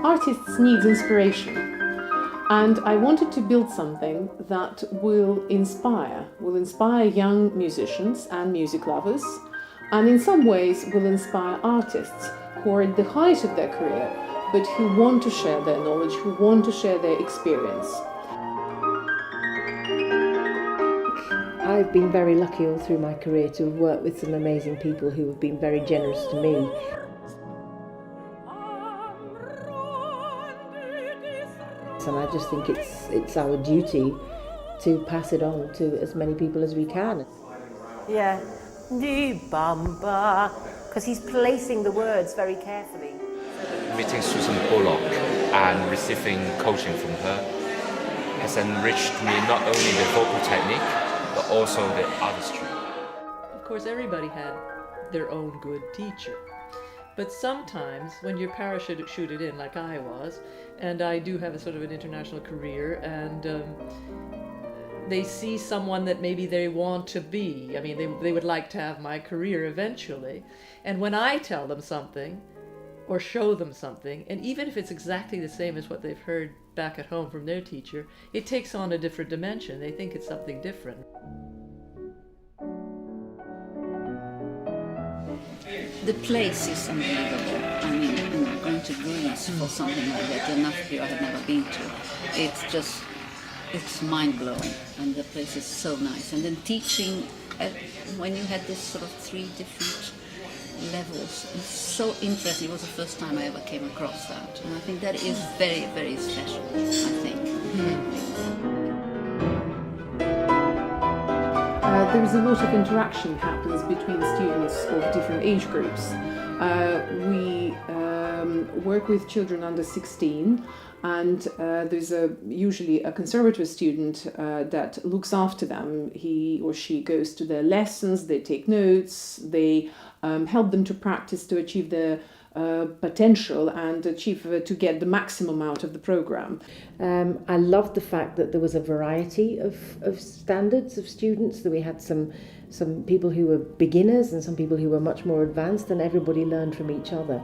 Artists need inspiration, and I wanted to build something that will inspire young musicians and music lovers, and in some ways will inspire artists who are at the height of their career, but who want to share their knowledge, who want to share their experience. I've been very lucky all through my career to have worked with some amazing people who have been very generous to me. And I just think it's our duty to pass it on to as many people as we can. Yeah, di bamba, because he's placing the words very carefully. Meeting Susan Bullock and receiving coaching from her has enriched me not only the vocal technique, but also the artistry. Of course, everybody had their own good teacher. But sometimes when you're parachuted in, like I was, and I do have a sort of an international career, and they see someone that maybe they want to be. I mean, they would like to have my career eventually. And when I tell them something, or show them something, and even if it's exactly the same as what they've heard back at home from their teacher, it takes on a different dimension. They think it's something different. The place is unbelievable. I mean, going to Greece for something like that, enough here I have never been to. It's mind-blowing, and the place is so nice. And then teaching, when you had this sort of 3 different levels, it's so interesting. It was the first time I ever came across that. And I think that is very, very special, I think. There is a lot of interaction happens between students of different age groups. We work with children under 16, and there's usually a conservative student that looks after them. He or she goes to their lessons, they take notes, they help them to practice to achieve their potential and to get the maximum out of the program. I loved the fact that there was a variety of standards of students, that we had some people who were beginners and some people who were much more advanced, and everybody learned from each other.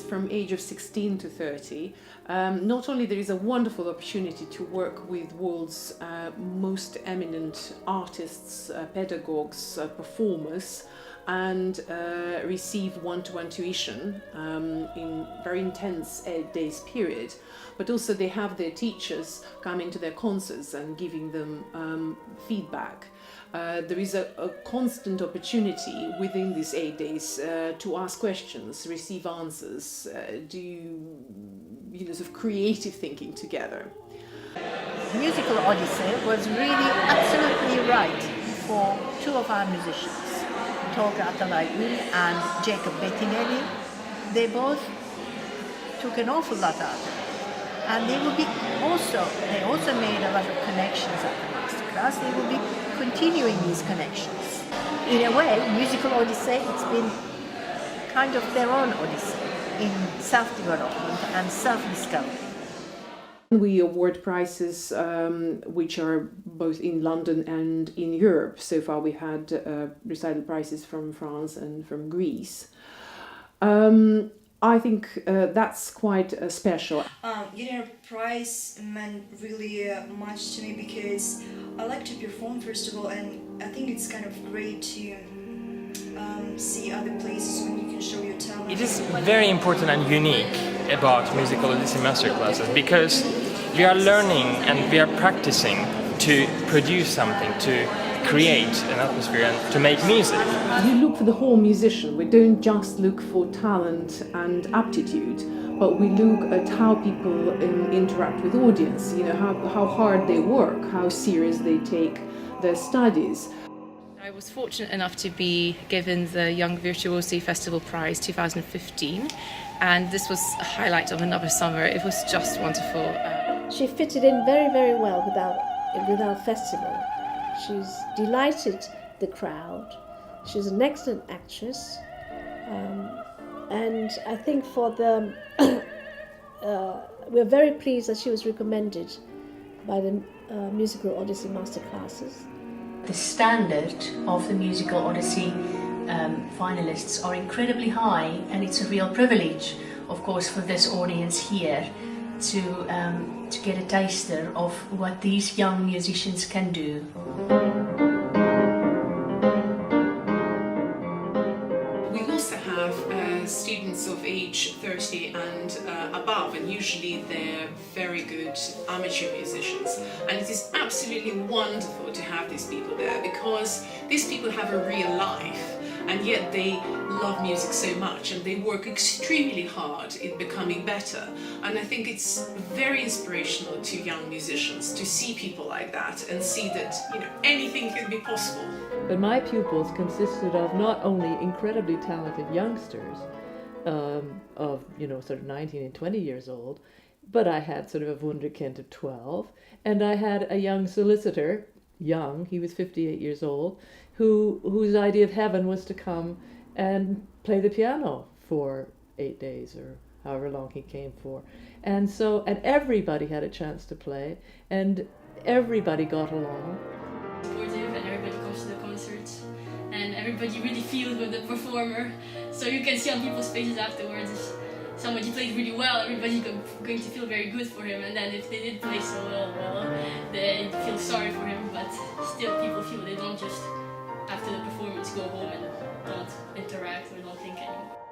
From age of 16 to 30, not only there is a wonderful opportunity to work with world's most eminent artists, pedagogues, performers, and receive one-to-one tuition in very intense 8 days period, but also they have their teachers coming to their concerts and giving them feedback. There is a constant opportunity within these 8 days to ask questions, receive answers, do sort of creative thinking together. Musical Odyssey was really absolutely right for 2 of our musicians, Tolga Atalaygül and Jacob Bettinelli. They both took an awful lot out of it, and they also made a lot of connections at the Masterclass. They will be continuing these connections. In a way, Musical Odyssey, it's been kind of their own odyssey in self-development and self-discovery. We award prizes which are both in London and in Europe. So far we had recital prizes from France and from Greece. I think that's quite special. Getting a prize meant really much to me because I like to perform first of all, and I think it's kind of great to see other places when you can show your talent. It is very important and unique about Musical Odyssey Masterclasses because we are learning and we are practicing to produce something, to create an atmosphere and to make music. We look for the whole musician. We don't just look for talent and aptitude, but we look at how people interact with audience, how hard they work, how serious they take their studies. I was fortunate enough to be given the Young Virtuosi Festival Prize 2015, and this was a highlight of another summer. It was just wonderful. She fitted in very, very well with our festival. She's delighted the crowd. She's an excellent actress, and I think we're very pleased that she was recommended by the Musical Odyssey Masterclasses. The standard of the musical Odyssey finalists are incredibly high, and it's a real privilege, of course, for this audience here to get a taster of what these young musicians can do. We also have students of age 30 and above, and usually they're very good amateur musicians. And it is absolutely wonderful to have these people there, because these people have a real life, and yet they love music so much, and they work extremely hard in becoming better. And I think it's very inspirational to young musicians to see people like that and see that, you know, anything can be possible. But my pupils consisted of not only incredibly talented youngsters, of, you know, sort of 19 and 20 years old, but I had sort of a wunderkind of 12, and I had a young solicitor, young, he was 58 years old, whose idea of heaven was to come and play the piano for 8 days or however long he came for. And so, and everybody had a chance to play, and everybody got along. Supportive, and everybody comes to the concerts, and everybody really feels with the performer. So you can see on people's faces afterwards, if somebody played really well, everybody's going to feel very good for him, and then if they did play so well, they feel sorry for him, but still people feel they don't just, after the performance, go home and don't interact or don't think anymore.